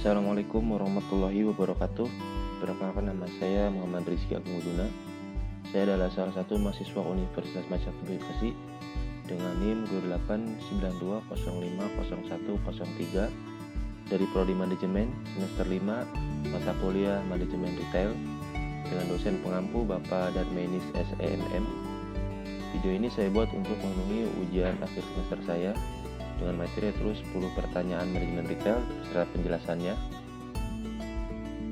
Assalamualaikum warahmatullahi wabarakatuh. Perkenalkan, nama saya Muhammad Rizky Agung Uduna. Saya adalah salah satu mahasiswa Universitas Majapahit Bekasi dengan NIM 2892050103 dari Prodi Manajemen semester 5 mata kuliah Manajemen Retail dengan dosen pengampu Bapak Darmenis SEMM. Video ini saya buat untuk memenuhi ujian akhir semester saya dengan materi terus 10 pertanyaan manajemen retail serta penjelasannya.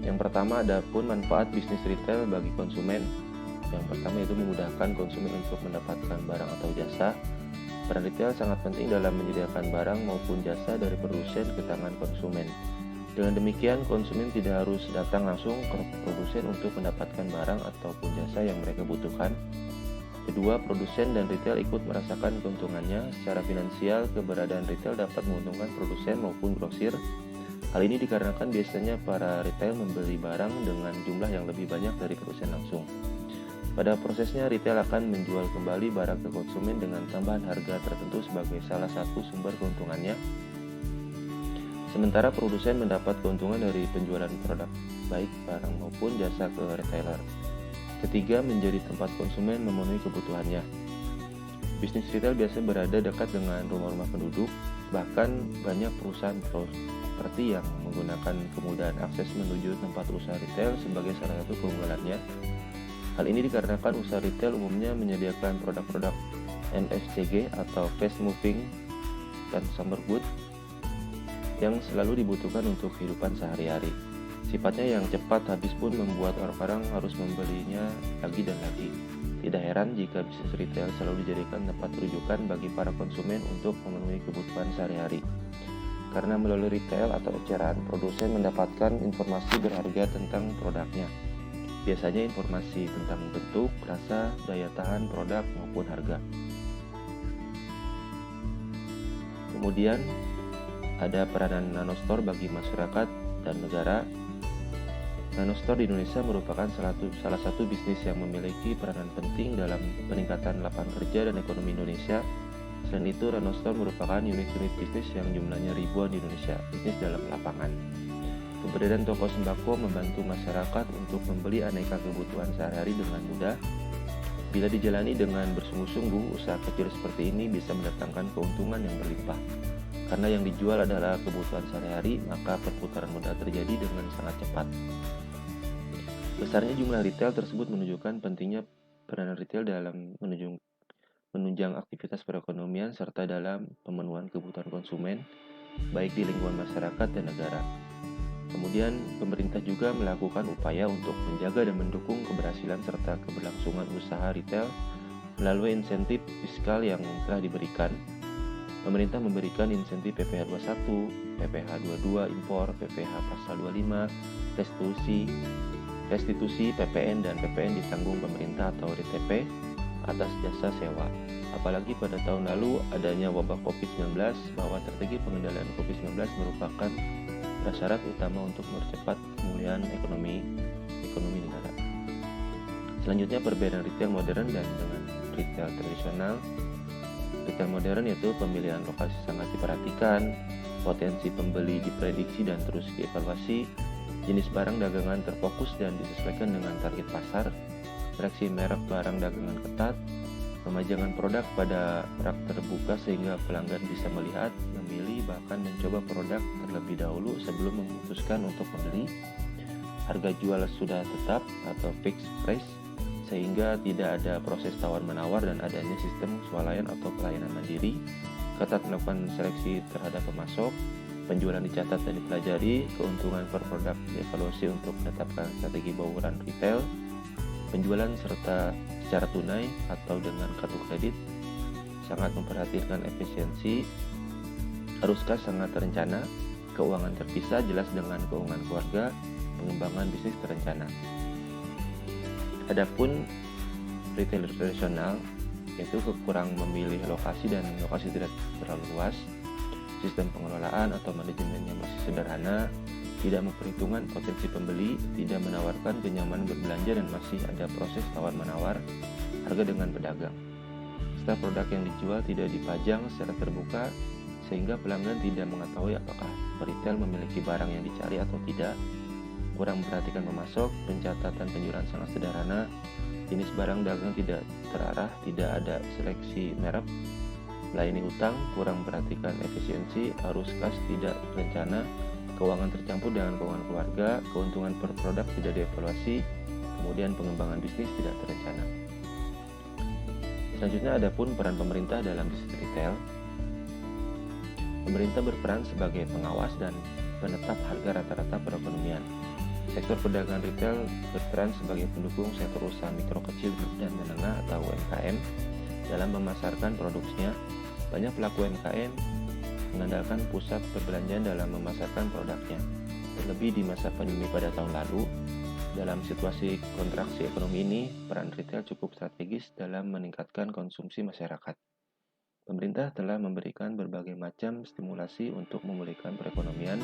Yang pertama, ada pun manfaat bisnis retail bagi konsumen. Yang pertama yaitu memudahkan konsumen untuk mendapatkan barang atau jasa. Peran retail sangat penting dalam menyediakan barang maupun jasa dari produsen ke tangan konsumen. Dengan demikian, konsumen tidak harus datang langsung ke produsen untuk mendapatkan barang ataupun jasa yang mereka butuhkan. Kedua, produsen dan retail ikut merasakan keuntungannya. Secara finansial, keberadaan retail dapat menguntungkan produsen maupun grosir. Hal ini dikarenakan biasanya para retail membeli barang dengan jumlah yang lebih banyak dari produsen langsung. Pada prosesnya, retail akan menjual kembali barang ke konsumen dengan tambahan harga tertentu sebagai salah satu sumber keuntungannya. Sementara produsen mendapat keuntungan dari penjualan produk, baik barang maupun jasa ke retailer. Ketiga, menjadi tempat konsumen memenuhi kebutuhannya. Bisnis retail biasanya berada dekat dengan rumah-rumah penduduk, bahkan banyak perusahaan properti yang menggunakan kemudahan akses menuju tempat usaha retail sebagai salah satu keunggulannya. Hal ini dikarenakan usaha retail umumnya menyediakan produk-produk MFCG atau Fast Moving Consumer Goods yang selalu dibutuhkan untuk kehidupan sehari-hari. Sifatnya yang cepat habis pun membuat orang-orang harus membelinya lagi dan lagi. Tidak heran jika bisnis retail selalu dijadikan tempat rujukan bagi para konsumen untuk memenuhi kebutuhan sehari-hari. Karena melalui retail atau eceran, produsen mendapatkan informasi berharga tentang produknya. Biasanya informasi tentang bentuk, rasa, daya tahan produk maupun harga. Kemudian ada peranan nanostore bagi masyarakat dan negara. Nanostore di Indonesia merupakan salah satu bisnis yang memiliki peranan penting dalam peningkatan lapangan kerja dan ekonomi Indonesia. Selain itu, Nanostore merupakan unit-unit bisnis yang jumlahnya ribuan di Indonesia, bisnis dalam lapangan. Keberadaan toko sembako membantu masyarakat untuk membeli aneka kebutuhan sehari-hari dengan mudah. Bila dijalani dengan bersungguh-sungguh, usaha kecil seperti ini bisa mendatangkan keuntungan yang berlimpah. Karena yang dijual adalah kebutuhan sehari-hari, maka perputaran modal terjadi dengan sangat cepat. Besarnya jumlah retail tersebut menunjukkan pentingnya peranan retail dalam menunjang aktivitas perekonomian serta dalam pemenuhan kebutuhan konsumen, baik di lingkungan masyarakat dan negara. Kemudian, pemerintah juga melakukan upaya untuk menjaga dan mendukung keberhasilan serta keberlangsungan usaha retail melalui insentif fiskal yang telah diberikan. Pemerintah memberikan insentif PPh 21, PPh 22 impor, PPh pasal 25, restitusi PPN dan PPN ditanggung pemerintah atau DTP atas jasa sewa. Apalagi pada tahun lalu adanya wabah COVID-19, bahwa strategi pengendalian COVID-19 merupakan prasyarat utama untuk mempercepat pemulihan ekonomi negara. Selanjutnya, perbedaan retail modern dan dengan retail tradisional. Retail modern yaitu pemilihan lokasi sangat diperhatikan, potensi pembeli diprediksi dan terus dievaluasi, jenis barang dagangan terfokus dan disesuaikan dengan target pasar, seleksi merek barang dagangan ketat, pemajangan produk pada rak terbuka sehingga pelanggan bisa melihat, memilih, bahkan mencoba produk terlebih dahulu sebelum memutuskan untuk membeli, harga jual sudah tetap atau fixed price, sehingga tidak ada proses tawar-menawar dan adanya sistem swalayan atau pelayanan mandiri, ketat melakukan seleksi terhadap pemasok, penjualan dicatat dan dipelajari, keuntungan per produk dievaluasi untuk menetapkan strategi bauran retail, penjualan serta secara tunai atau dengan kartu kredit, sangat memperhatikan efisiensi, arus kas sangat terencana, keuangan terpisah jelas dengan keuangan keluarga, pengembangan bisnis terencana. Adapun retail tradisional yaitu kurang memilih lokasi dan lokasi tidak terlalu luas, sistem pengelolaan atau manajemennya masih sederhana, tidak memperhitungkan potensi pembeli, tidak menawarkan kenyamanan berbelanja dan masih ada proses tawar-menawar harga dengan pedagang. Setelah produk yang dijual tidak dipajang secara terbuka sehingga pelanggan tidak mengetahui apakah toko retail memiliki barang yang dicari atau tidak, kurang memperhatikan memasok, pencatatan penjualan sangat sederhana, jenis barang dagang tidak terarah, tidak ada seleksi merek, melayani utang, kurang memperhatikan efisiensi, arus kas tidak terencana, keuangan tercampur dengan keuangan keluarga, keuntungan per produk tidak dievaluasi, kemudian pengembangan bisnis tidak terencana. Selanjutnya ada pun peran pemerintah dalam bisnis retail. Pemerintah berperan sebagai pengawas dan penetap harga rata-rata perekonomian. Sektor perdagangan retail berperan sebagai pendukung sektor usaha mikro kecil dan menengah atau UMKM dalam memasarkan produksinya. Banyak pelaku UMKM mengandalkan pusat perbelanjaan dalam memasarkan produknya. Terlebih di masa pandemi pada tahun lalu, dalam situasi kontraksi ekonomi ini, peran retail cukup strategis dalam meningkatkan konsumsi masyarakat. Pemerintah telah memberikan berbagai macam stimulasi untuk memulihkan perekonomian,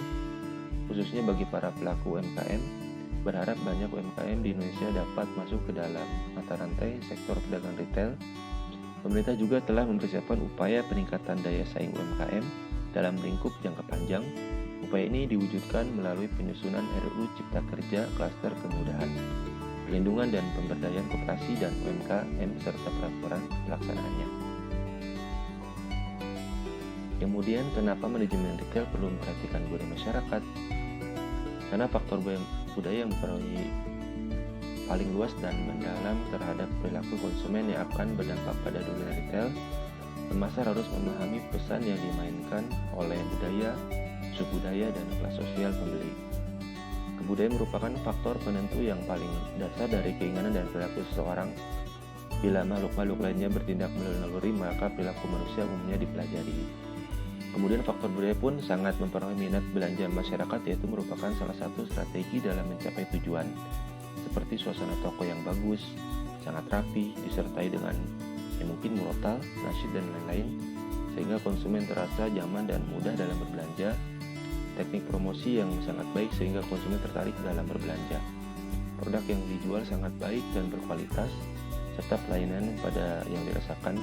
khususnya bagi para pelaku UMKM. Berharap banyak UMKM di Indonesia dapat masuk ke dalam mata rantai sektor perdagangan retail. Pemerintah juga telah mempersiapkan upaya peningkatan daya saing UMKM dalam lingkup jangka panjang. Upaya ini diwujudkan melalui penyusunan RUU Cipta Kerja Klaster Kemudahan, Perlindungan dan Pemberdayaan Koperasi dan UMKM serta peraturan pelaksanaannya. Kemudian, kenapa manajemen retail perlu memperhatikan budaya masyarakat? Karena faktor budaya yang mempengaruhi paling luas dan mendalam terhadap perilaku konsumen yang akan berdampak pada dunia retail. Pemasar harus memahami pesan yang dimainkan oleh budaya, subudaya, dan kelas sosial pembeli. Kebudayaan merupakan faktor penentu yang paling dasar dari keinginan dan perilaku seseorang. Bila makhluk-makhluk lainnya bertindak melalui naluri, maka perilaku manusia umumnya dipelajari. Kemudian faktor budaya pun sangat mempengaruhi minat belanja masyarakat, yaitu merupakan salah satu strategi dalam mencapai tujuan. Seperti suasana toko yang bagus, sangat rapi, disertai dengan yang mungkin murotal, nasyid, dan lain-lain, sehingga konsumen terasa nyaman dan mudah dalam berbelanja. Teknik promosi yang sangat baik sehingga konsumen tertarik dalam berbelanja. Produk yang dijual sangat baik dan berkualitas, serta pelayanan pada yang dirasakan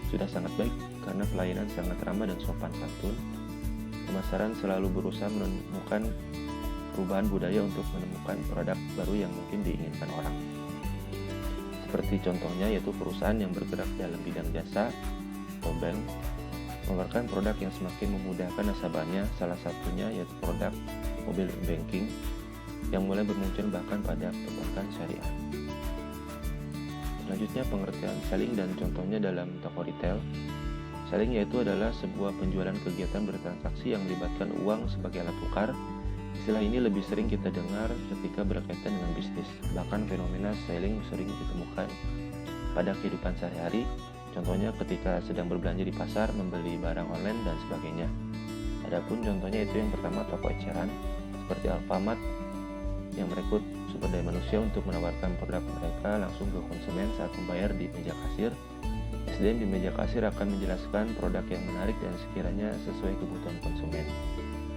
sudah sangat baik karena pelayanan sangat ramah dan sopan santun. Pemasaran selalu berusaha menemukan perubahan budaya untuk menemukan produk baru yang mungkin diinginkan orang. Seperti contohnya yaitu perusahaan yang bergerak dalam bidang jasa atau bank mengeluarkan produk yang semakin memudahkan nasabahnya, salah satunya yaitu produk mobile banking yang mulai bermunculan bahkan pada perbankan syariah. Selanjutnya pengertian selling dan contohnya dalam toko retail. Selling yaitu adalah sebuah penjualan kegiatan bertransaksi yang melibatkan uang sebagai alat tukar. Istilah ini lebih sering kita dengar ketika berkaitan dengan bisnis. Bahkan fenomena selling sering ditemukan pada kehidupan sehari-hari. Contohnya ketika sedang berbelanja di pasar, membeli barang online, dan sebagainya. Adapun contohnya itu yang pertama toko eceran seperti Alfamart yang merekrut sumber daya manusia untuk menawarkan produk mereka langsung ke konsumen saat membayar di meja kasir. SDM di meja kasir akan menjelaskan produk yang menarik dan sekiranya sesuai kebutuhan konsumen.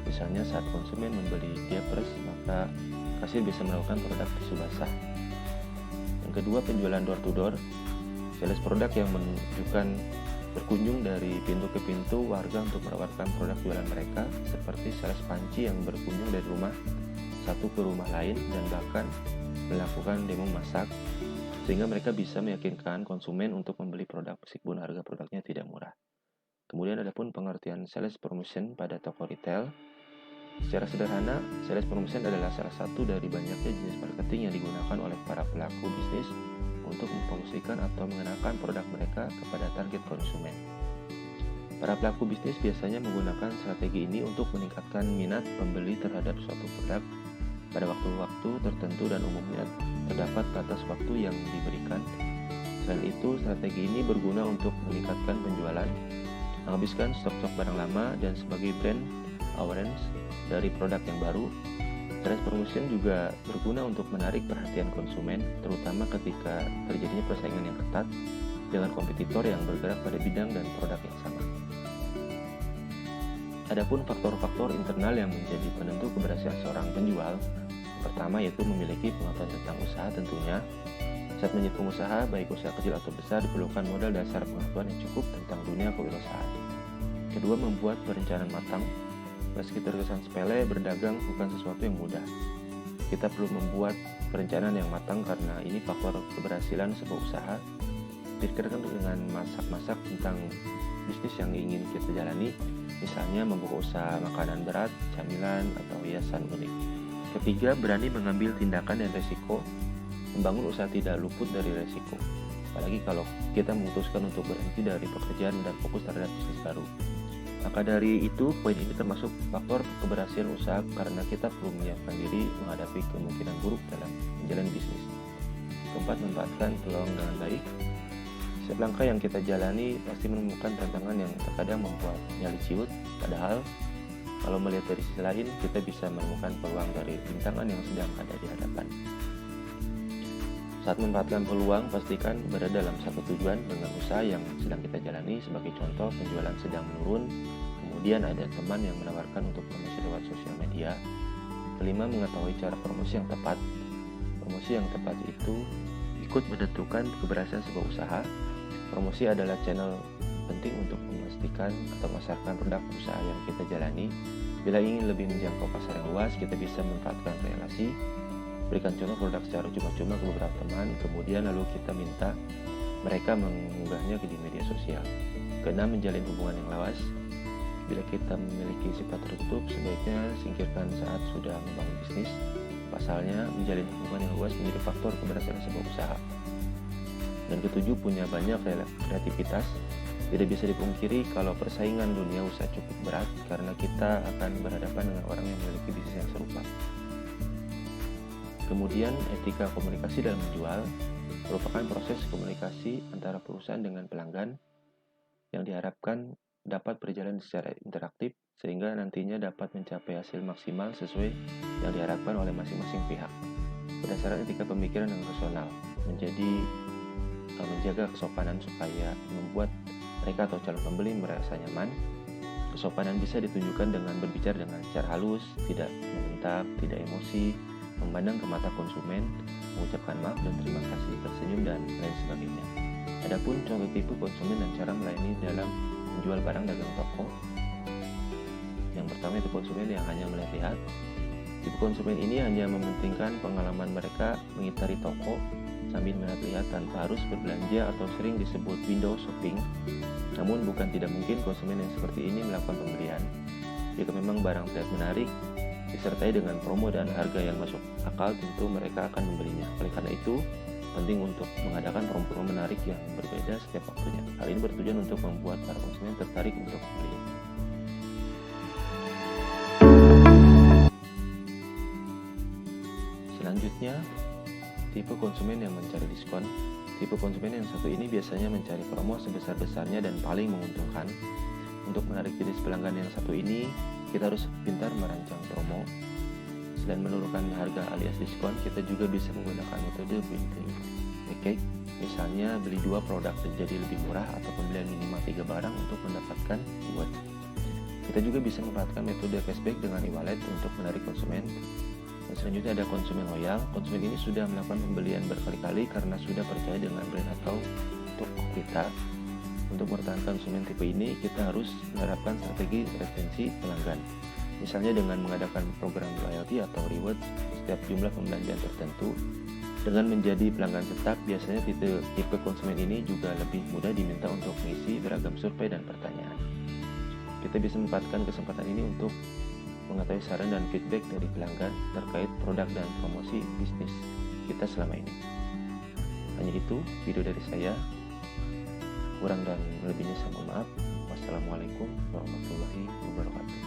Misalnya saat konsumen membeli diapers, maka kasir bisa melakukan produk tisu basah. Yang kedua, penjualan door to door. Sales produk yang menunjukkan berkunjung dari pintu ke pintu warga untuk menawarkan produk jualan mereka, seperti sales panci yang berkunjung dari rumah satu ke rumah lain dan bahkan melakukan demo masak, sehingga mereka bisa meyakinkan konsumen untuk membeli produk meskipun harga produknya tidak murah. Kemudian ada pun pengertian sales promotion pada toko retail. Secara sederhana, sales promotion adalah salah satu dari banyaknya jenis marketing yang digunakan oleh para pelaku bisnis untuk mempromosikan atau mengenalkan produk mereka kepada target konsumen. Para pelaku bisnis biasanya menggunakan strategi ini untuk meningkatkan minat pembeli terhadap suatu produk pada waktu-waktu tertentu dan umumnya terdapat batas waktu yang diberikan. Selain itu, strategi ini berguna untuk meningkatkan penjualan, menghabiskan stok-stok barang lama, dan sebagai brand awareness dari produk yang baru. Sales promotion juga berguna untuk menarik perhatian konsumen, terutama ketika terjadinya persaingan yang ketat dengan kompetitor yang bergerak pada bidang dan produk yang sama. Adapun faktor-faktor internal yang menjadi penentu keberhasilan seorang penjual, pertama yaitu memiliki pengetahuan tentang usaha tentunya. Saat menjadi pengusaha, baik usaha kecil atau besar, diperlukan modal dasar pengetahuan yang cukup tentang dunia kewirausahaan. Kedua, membuat perencanaan matang. Meski terkesan sepele, berdagang bukan sesuatu yang mudah. Kita perlu membuat perencanaan yang matang karena ini faktor keberhasilan sebuah usaha. Pikirkan dengan masak-masak tentang bisnis yang ingin kita jalani, misalnya membuka usaha makanan berat, camilan, atau hiasan unik. Ketiga, berani mengambil tindakan dan resiko. Membangun usaha tidak luput dari resiko, apalagi kalau kita memutuskan untuk berhenti dari pekerjaan dan fokus terhadap bisnis baru. Maka dari itu, poin ini termasuk faktor keberhasilan usaha karena kita perlu menyiapkan diri menghadapi kemungkinan buruk dalam menjalani bisnis. Keempat, manfaatkan peluang dengan baik. Setiap langkah yang kita jalani pasti menemukan tantangan yang terkadang membuat nyali ciut, padahal kalau melihat dari sisi lain, kita bisa menemukan peluang dari rintangan yang sedang ada di hadapan. Saat memanfaatkan peluang, pastikan berada dalam satu tujuan dengan usaha yang sedang kita jalani. Sebagai contoh, penjualan sedang menurun, kemudian ada teman yang menawarkan untuk promosi lewat sosial media. Kelima, mengetahui cara promosi yang tepat. Promosi yang tepat itu ikut menentukan keberhasilan sebuah usaha. Promosi adalah channel penting untuk memastikan atau memasarkan produk usaha yang kita jalani. Bila ingin lebih menjangkau pasar yang luas, kita bisa memanfaatkan relasi. Berikan contoh produk secara cuma-cuma ke beberapa teman, kemudian lalu kita minta mereka mengunggahnya di media sosial. Keenam, menjalin hubungan yang luas. Bila kita memiliki sifat tertutup, sebaiknya singkirkan saat sudah membangun bisnis. Pasalnya, menjalin hubungan yang luas menjadi faktor keberhasilan sebuah usaha. Dan ketujuh, punya banyak kreativitas. Tidak bisa dipungkiri kalau persaingan dunia usaha cukup berat karena kita akan berhadapan dengan orang yang memiliki bisnis yang serupa. Kemudian, etika komunikasi dalam menjual merupakan proses komunikasi antara perusahaan dengan pelanggan yang diharapkan dapat berjalan secara interaktif sehingga nantinya dapat mencapai hasil maksimal sesuai yang diharapkan oleh masing-masing pihak. Berdasarkan etika pemikiran yang rasional, menjaga kesopanan supaya membuat mereka atau calon pembeli merasa nyaman. Kesopanan bisa ditunjukkan dengan berbicara dengan secara halus, tidak membentak, tidak emosi, memandang ke mata konsumen, mengucapkan maaf dan terima kasih, tersenyum, dan lain sebagainya. Adapun contoh tipe konsumen dan cara melayani dalam menjual barang dagang toko. Yang pertama itu konsumen yang hanya melihat-lihat. Tipe konsumen ini hanya mementingkan pengalaman mereka mengitari toko sambil melihat-lihat tanpa harus berbelanja atau sering disebut window shopping. Namun bukan tidak mungkin konsumen yang seperti ini melakukan pembelian. Jika memang barang terlihat menarik, disertai dengan promo dan harga yang masuk akal, tentu mereka akan membelinya. Oleh karena itu, penting untuk mengadakan promo-promo menarik yang berbeda setiap waktunya. Hal ini bertujuan untuk membuat para konsumen tertarik untuk membeli. Selanjutnya, tipe konsumen yang mencari diskon. Tipe konsumen yang satu ini biasanya mencari promo sebesar-besarnya dan paling menguntungkan. Untuk menarik jenis pelanggan yang satu ini, kita harus pintar merancang promo. Selain menurunkan harga alias diskon, kita juga bisa menggunakan metode bundling package. Misalnya, beli 2 produk jadi lebih murah atau pembelian minimal 3 barang untuk mendapatkan reward. Kita juga bisa memanfaatkan metode cashback dengan e-wallet untuk menarik konsumen. Dan selanjutnya ada konsumen loyal. Konsumen ini sudah melakukan pembelian berkali-kali karena sudah percaya dengan brand atau toko kita. Untuk mempertahankan konsumen tipe ini, kita harus menerapkan strategi retensi pelanggan. Misalnya dengan mengadakan program loyalty atau reward setiap jumlah pembelanjaan tertentu. Dengan menjadi pelanggan tetap, biasanya tipe konsumen ini juga lebih mudah diminta untuk mengisi beragam survei dan pertanyaan. Kita bisa memanfaatkan kesempatan ini untuk mengetahui saran dan feedback dari pelanggan terkait produk dan promosi bisnis kita selama ini. Hanya itu video dari saya. Kurang dan lebihnya saya mohon maaf. Wassalamualaikum warahmatullahi wabarakatuh.